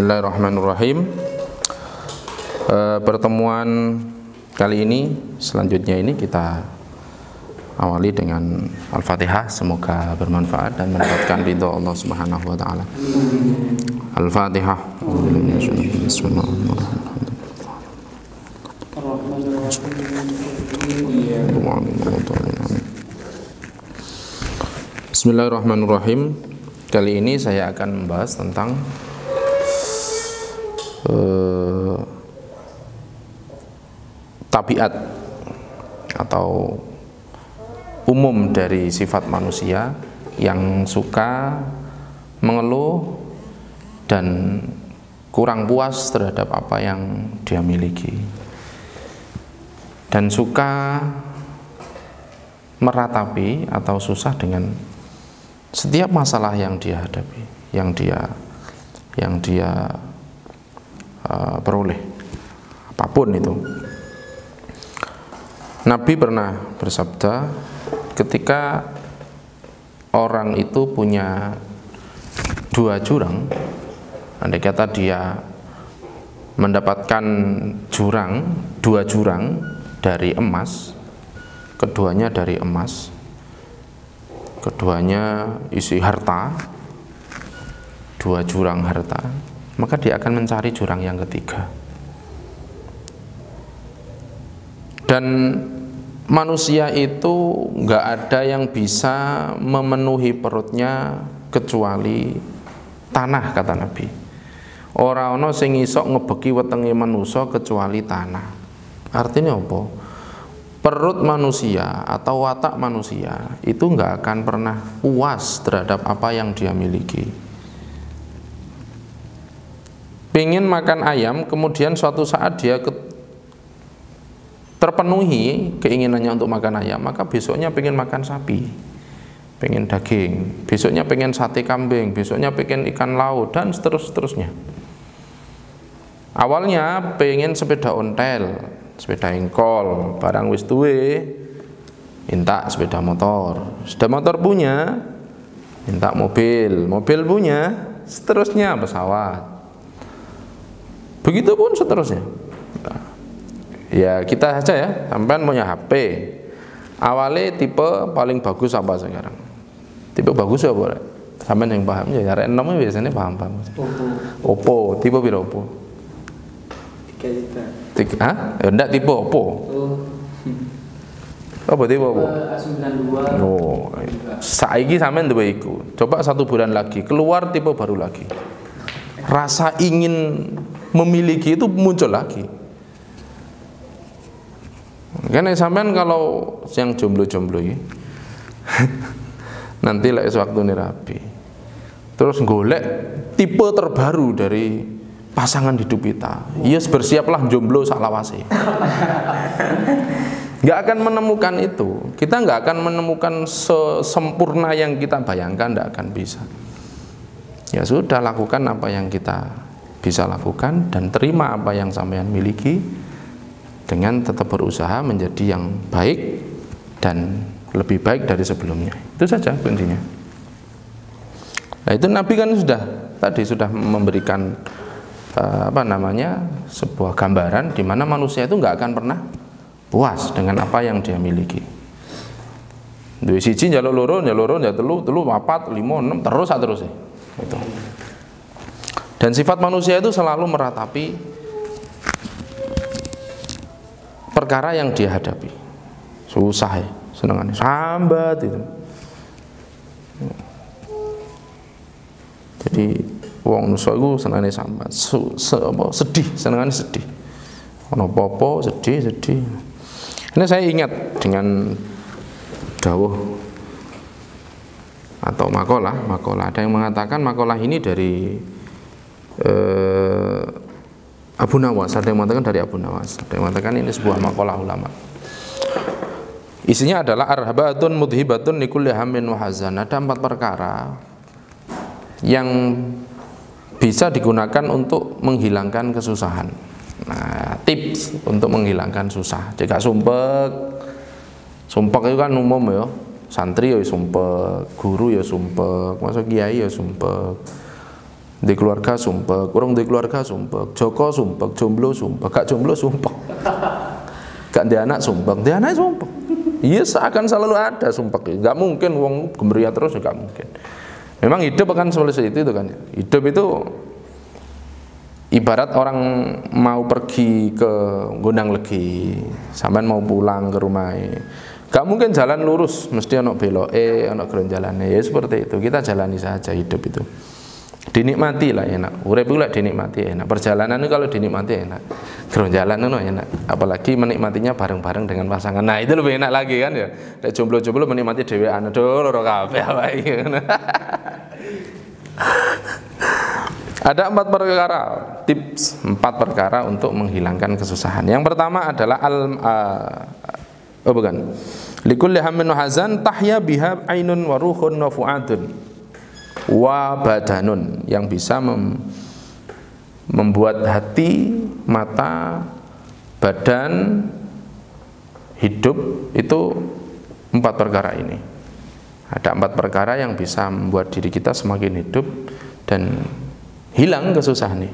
Bismillahirrahmanirrahim. Pertemuan kali ini selanjutnya ini kita awali dengan Al-Fatihah. Semoga bermanfaat dan mendapatkan ridha Allah Subhanahu wa taala. Al-Fatihah. Bismillahirrahmanirrahim. Kali ini saya akan membahas tentang tabiat atau umum dari sifat manusia yang suka mengeluh dan kurang puas terhadap apa yang dia miliki dan suka meratapi atau susah dengan setiap masalah yang dia hadapi, yang dia peroleh, apapun itu. Nabi pernah bersabda, ketika orang itu punya dua jurang, andai kata dia mendapatkan dua jurang dari emas, keduanya dari emas, keduanya isi harta, dua jurang harta, maka dia akan mencari jurang yang ketiga. Dan manusia itu nggak ada yang bisa memenuhi perutnya kecuali tanah, kata Nabi. Ora ana sing iso ngebeki wetenge manusia kecuali tanah. Artinya apa? Perut manusia atau watak manusia itu nggak akan pernah puas terhadap apa yang dia miliki. Pengen makan ayam, kemudian suatu saat dia terpenuhi keinginannya untuk makan ayam, maka besoknya pengen makan sapi, pengen daging, besoknya pengen sate kambing, besoknya pengen ikan laut, dan seterusnya. Awalnya pengen sepeda ontel, sepeda engkol, barang wis duwe minta sepeda motor punya minta mobil punya, seterusnya pesawat, begitupun seterusnya. Ya kita saja ya, sampean punya HP, awalnya tipe paling bagus apa sekarang? Tipe bagus apa? Sampean yang paham ya, arek enom biasanya paham. Oppo, tipe piro Oppo? 3 juta. Hah? Ya enggak, tipe Oppo. Apa tipe Oppo? A92. Oh, saiki sampean duwe iku. Coba 1 bulan lagi keluar tipe baru lagi. Rasa ingin memiliki itu muncul lagi. Karena sampean kalau yang jomblo-jomblo ini nanti lek sewaktu ini rapi, terus golek tipe terbaru dari pasangan hidup kita, yes, bersiaplah jomblo saklawase. Nggak akan menemukan itu, kita nggak akan menemukan sesempurna yang kita bayangkan, nggak akan bisa. Ya sudah, lakukan apa yang kita bisa lakukan dan terima apa yang sampean miliki, dengan tetap berusaha menjadi yang baik dan lebih baik dari sebelumnya. Itu saja kuncinya. Nah, itu Nabi kan sudah memberikan sebuah gambaran di mana manusia itu nggak akan pernah puas dengan apa yang dia miliki. Duwe siji njaluk loro, njaluk telu, 4, 5, 6 terus ya. Itu. Dan sifat manusia itu selalu meratapi perkara yang dia hadapi. Susah ya, senengannya sambat itu. Jadi wong nusa iku senengane sambat, sedih, senengane sedih. Ono apa-apa sedih. Ini saya ingat dengan dawuh atau makalah. Ada yang mengatakan makalah ini dari Abu Nawas, ada yang mengatakan dari Abu Nawas, ada yang mengatakan ini sebuah makalah ulama. Isinya adalah arhabatun mudhibatun likulli hammin wa hazan. Ada 4 perkara yang bisa digunakan untuk menghilangkan kesusahan. Nah, tips untuk menghilangkan susah. Jika sumpek itu kan umum ya. Santri ya sumpek, guru ya sumpek, masuk kiai ya sumpek. Di keluarga sumpek, urung di keluarga sumpek, Joko sumpek, jomblo sumpek, gak jomblo sumpek. Gak di anak sumpek, di anak sumpek. Iya, akan selalu ada sumpek. Gak mungkin wong gemeria terus, gak mungkin. Memang hidup akan seperti itu kan. Hidup itu ibarat orang mau pergi ke Gondang Legi, sampean mau pulang ke rumah. Gak mungkin jalan lurus, mesti ono belok, ono geronjalane. Ya seperti itu. Kita jalani saja hidup itu. Dinikmati lah enak. Urip pula dinikmati enak. Perjalanan itu kalau dinikmati enak. Geronjalan itu enak. Apalagi menikmatinya bareng-bareng dengan pasangan. Nah, itu lebih enak lagi kan ya. Nek jomblo-jomblo menikmati dhewean. Aduh, loro kabeh awake. Ada 4 perkara, tips 4 perkara untuk menghilangkan kesusahan. Yang pertama adalah likulli hammin hazan tahya biha ainun wa ruhun wa fuadun wa badanun, yang bisa membuat hati, mata, badan, hidup itu 4 perkara ini. Ada 4 perkara yang bisa membuat diri kita semakin hidup dan hilang kesusahan ini.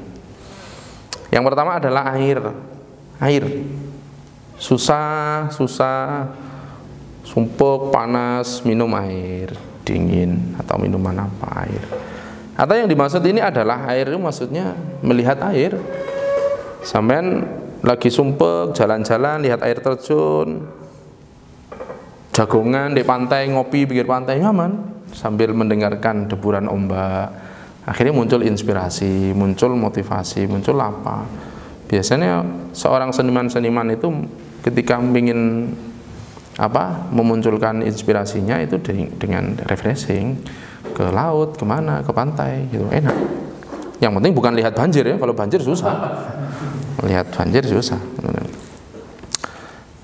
Yang pertama adalah air. Susah, sumpek, panas, minum air dingin atau minuman apa, air. Atau yang dimaksud ini adalah air itu maksudnya melihat air. Sampean lagi sumpek, jalan-jalan lihat air terjun, jagongan di pantai, ngopi pinggir pantai nyaman sambil mendengarkan deburan ombak. Akhirnya muncul inspirasi, muncul motivasi, muncul apa. Biasanya seorang seniman-seniman itu ketika ingin memunculkan inspirasinya itu dengan refreshing ke laut, kemana, ke pantai gitu, enak. Yang penting bukan lihat banjir ya, kalau banjir susah. Lihat banjir susah.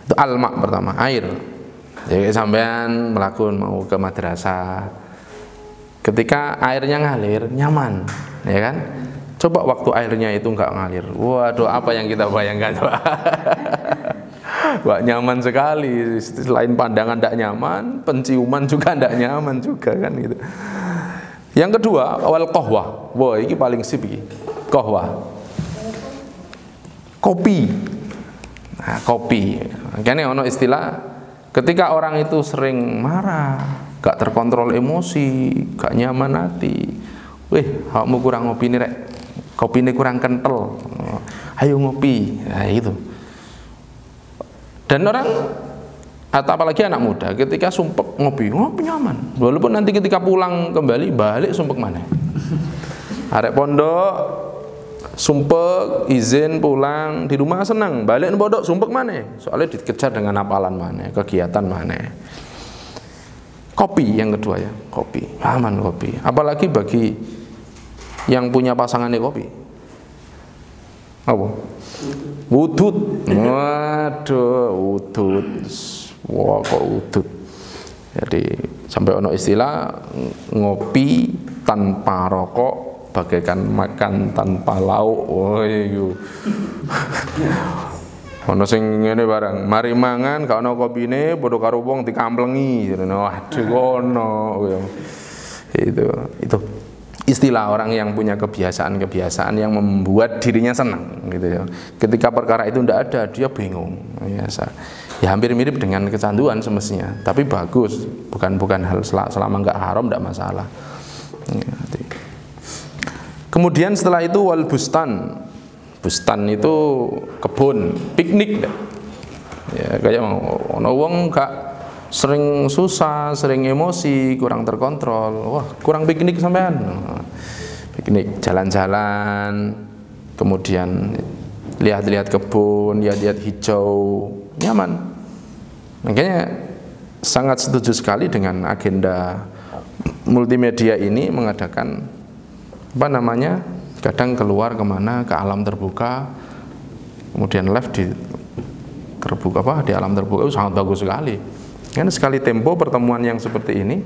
Itu alma pertama, air. Jadi sampean melakukan mau ke madrasah, ketika airnya ngalir nyaman, ya kan? Coba waktu airnya itu nggak ngalir, waduh, apa yang kita bayangkan, Pak? Wah, nyaman sekali. Selain pandangan tidak nyaman, penciuman juga tidak nyaman juga kan gitu. Yang kedua, awal qahwah. Wah, ini paling sip iki. Qahwah. Kopi. Nah, kopi. Makanya ono istilah ketika orang itu sering marah, gak terkontrol emosi, gak nyaman hati. Wih, kamu kurang ngopi nih rek. Kopi ini kurang kental. Ayo ngopi. Nah, itu. Dan orang atau apalagi anak muda ketika sumpek ngopi nyaman, walaupun nanti ketika pulang kembali balik sumpek mana. Arek pondok sumpek izin pulang, di rumah senang, balik pondok sumpek mana, soalnya dikejar dengan apalan mana, kegiatan mana. Kopi yang kedua ya, kopi, aman kopi. Apalagi bagi yang punya pasangannya kopi. Apa? Wudud. Waduh, wudud. Wah, kok wudud. Jadi sampai ono istilah ngopi tanpa rokok bagaikan makan tanpa lauk. Oh iya. Ono sing ngene barang, mari mangan gak ono kopine padha karo wong dikamplengi. Waduh ono. Itu istilah orang yang punya kebiasaan-kebiasaan yang membuat dirinya senang gitu ya. Ketika perkara itu tidak ada, dia bingung. Ya hampir mirip dengan kecanduan semestinya, tapi bagus, bukan hal selama nggak haram tidak masalah. Kemudian setelah itu wal bustan. Bustan itu kebun, piknik. Ya kayak ono wong gak sering susah, sering emosi, kurang terkontrol. Wah, kurang piknik sampean. Piknik, jalan-jalan, kemudian lihat-lihat kebun, lihat-lihat hijau, nyaman. Makanya sangat setuju sekali dengan agenda multimedia ini mengadakan kadang keluar kemana, ke alam terbuka, kemudian live di di alam terbuka itu sangat bagus sekali. Kan sekali tempo pertemuan yang seperti ini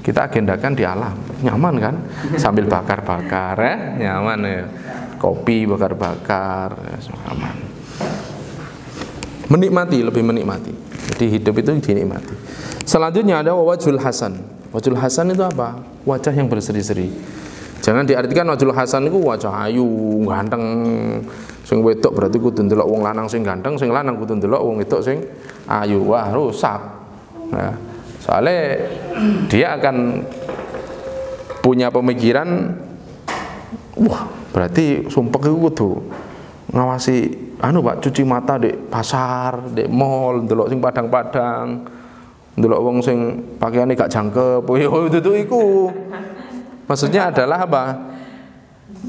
kita agendakan di alam, nyaman kan? Sambil bakar-bakar, nyaman ya. Kopi bakar-bakar, nyaman. Menikmati, lebih menikmati. Jadi hidup itu dinikmati. Selanjutnya ada wajhul hasan. Wajhul hasan itu apa? Wajah yang berseri-seri. Jangan diartikan wajhul hasan itu wajah ayu, ganteng. Sing wedok berarti kudu ndelok wong lanang sing ganteng, sing lanang kudu ndelok wong wedok sing ayu. Wah, rusak. Nah, soalnya dia akan punya pemikiran, wah, berarti sumpek itu kudu ngawasi Pak, cuci mata di pasar, di mall, ndelok sing padang-padang, ndelok wong sing pakaiane gak jangkep. Yo itu iku. Maksudnya adalah apa?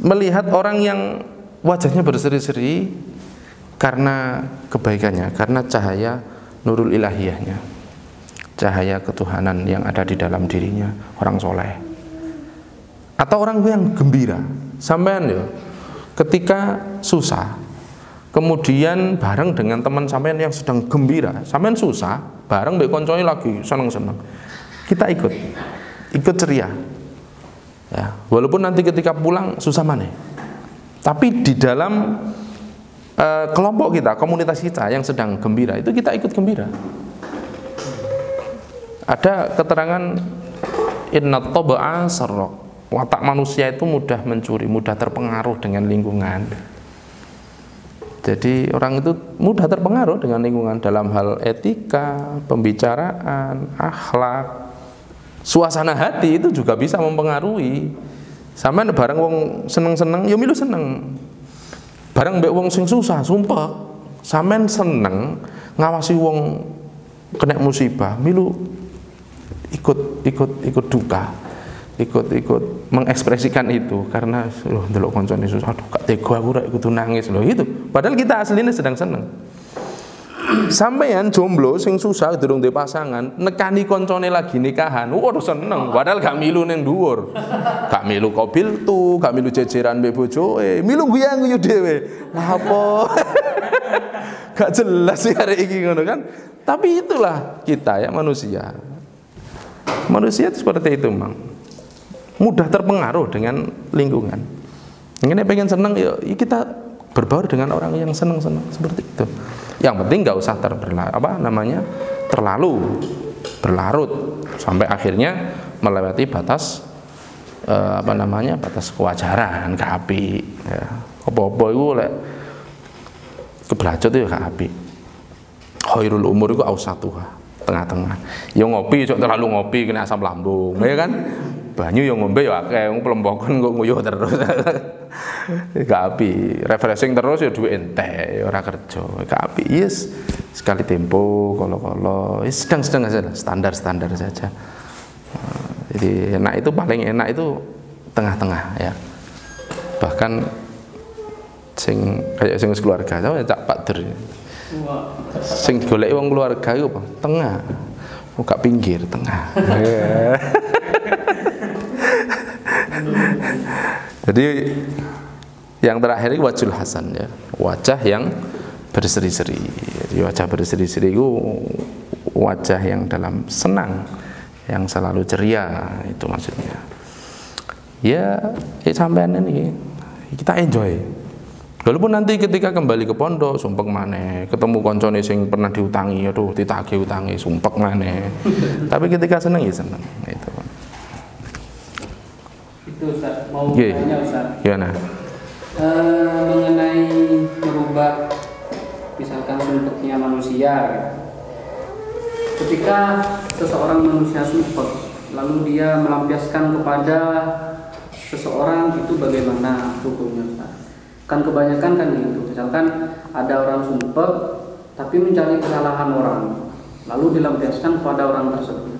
Melihat orang yang wajahnya berseri-seri karena kebaikannya, karena cahaya nurul ilahiyahnya, cahaya ketuhanan yang ada di dalam dirinya, orang soleh. Atau orang yang gembira. Sampean ya, ketika susah, kemudian bareng dengan teman sampean yang sedang gembira, sampean susah, bareng mbek koncone lagi seneng-seneng, kita ikut ceria. Ya, walaupun nanti ketika pulang susah maneh, tapi di dalam kelompok kita, komunitas kita yang sedang gembira, itu kita ikut gembira. Ada keterangan inna taba'a sarraq, watak manusia itu mudah mencuri, mudah terpengaruh dengan lingkungan. Jadi orang itu mudah terpengaruh dengan lingkungan dalam hal etika, pembicaraan, akhlak. Suasana hati itu juga bisa mempengaruhi. Sampeyan bareng wong seneng-seneng, ya milu seneng. Bareng mbek wong sing susah, sumpah, sampeyan seneng ngawasi wong kena musibah, milu ikut duka, ikut mengekspresikan itu karena loh ndelok koncone susah, aduh gak tega aku rek kudu nangis loh itu. Padahal kita aslinya sedang seneng. Sampeyan jomblo sing susah durung duwe pasangan, nekani koncone lagi nikahan, waduh seneng, padahal gak milu ning dhuwur. Gak milu kobil tu, gak milu jejeran mbek bojoe, milu guyu dhewe. Lah apa? Gak jelas sih arek iki ngono kan. Tapi itulah kita ya manusia. Manusia itu seperti itu, Mang. Mudah terpengaruh dengan lingkungan. Ini pengen seneng ya kita berbaur dengan orang yang seneng-seneng seperti itu. Yang penting nggak usah terlalu berlarut sampai akhirnya melewati batas batas kewajaran, gak apik. Ya. Apa-apa itu lek keblacot itu gak apik. Khairul umur itu ausatuha, tengah-tengah. Ya ngopi, cok terlalu ngopi kena asam lambung, ya kan? Banyu yang ngombe ya akeh, wong pelembokan kok nguyuh terus. Gak apik, refreshing terus ya duwe entek, ora kerja. Gak apik, yes. Sekali tempo, kolo-kolo, sedang-sedang saja, standar-standar saja. Jadi enak itu paling enak itu tengah-tengah ya. Bahkan kayak sing keluarga, sama Cak Pakder. Sing goleki wong keluarga iku apa? Tengah. Gak pinggir, tengah. Jadi yang terakhir itu wajhul hasan ya, wajah yang berseri-seri. Jadi wajah berseri-seri itu wajah yang dalam senang, yang selalu ceria, itu maksudnya. Ya sampean ini kita enjoy. Walaupun nanti ketika kembali ke pondok sumpek maneh, ketemu koncone sing pernah diutangi, aduh ditagih utangi, sumpek maneh. Tapi ketika seneng ya seneng, itu. Itu Ustaz, mau tanya Ustaz. Gimana? Mengenai merubah misalkan sumpeknya manusia. Ketika seseorang manusia sumpek, lalu dia melampiaskan kepada seseorang, itu bagaimana hukumnya Ustaz? Kan kebanyakan kan gitu, misalkan ada orang sumpek tapi mencari kesalahan orang, lalu dilampiaskan kepada orang tersebut.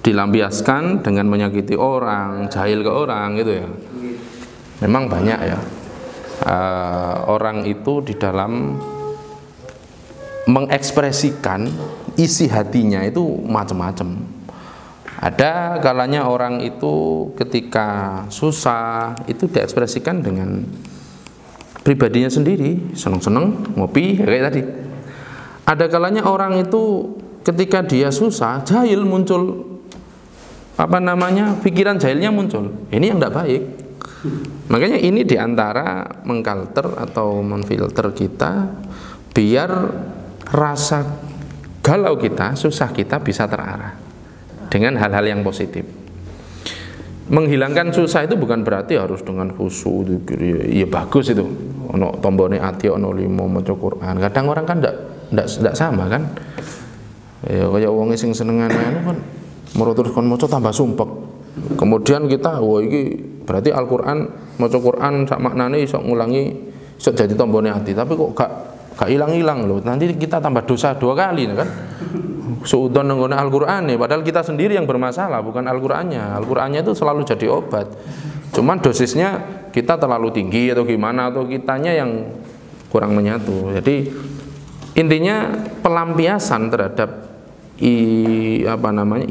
Dilampiaskan dengan menyakiti orang, jahil ke orang gitu ya. Memang banyak ya. Orang itu di dalam mengekspresikan isi hatinya itu macam-macam. Ada kalanya orang itu ketika susah itu diekspresikan dengan pribadinya sendiri, seneng-seneng ngopi kayak tadi. Ada kalanya orang itu ketika dia susah, jahil muncul pikiran jahilnya muncul. Ini yang tidak baik. Makanya ini diantara mengkalter atau menfilter kita biar rasa galau kita, susah kita bisa terarah dengan hal-hal yang positif. menghilangkan susah itu bukan berarti harus dengan khusyuk. Ya bagus itu. Ono tombone ati ono 5 maca Quran. Kadang orang kan ndak sama kan. Ya kaya wong sing senengane kan moro terus kon maca tambah sumpek. Kemudian kita wah iki berarti Al-Qur'an maca Quran sak maknane iso ngulangi iso jadi tombone ati, tapi kok gak ilang-ilang loh. Nanti kita tambah dosa 2 kali kan. Suudon nggone Al-Qur'an nih, padahal kita sendiri yang bermasalah, bukan Al-Qur'annya. Al-Qur'annya itu selalu jadi obat. Cuman dosisnya kita terlalu tinggi atau gimana, atau kitanya yang kurang menyatu. Jadi intinya pelampiasan terhadap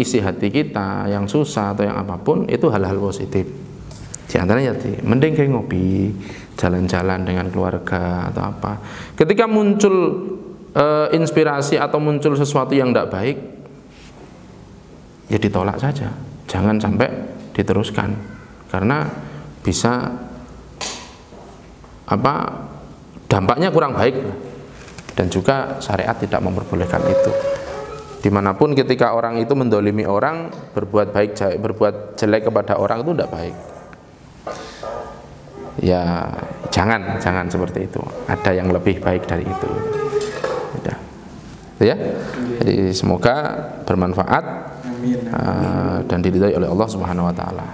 isi hati kita yang susah atau yang apapun itu hal-hal positif. Di antaranya mending kayak ngopi, jalan-jalan dengan keluarga atau apa. Ketika muncul inspirasi atau muncul sesuatu yang tidak baik, ya ditolak saja, jangan sampai diteruskan, karena bisa dampaknya kurang baik, dan juga syariat tidak memperbolehkan itu. Dimanapun ketika orang itu mendolimi orang, berbuat jelek kepada orang itu tidak baik. Ya jangan seperti itu. Ada yang lebih baik dari itu. Ya, jadi semoga bermanfaat dan diridhai oleh Allah Subhanahu wa taala.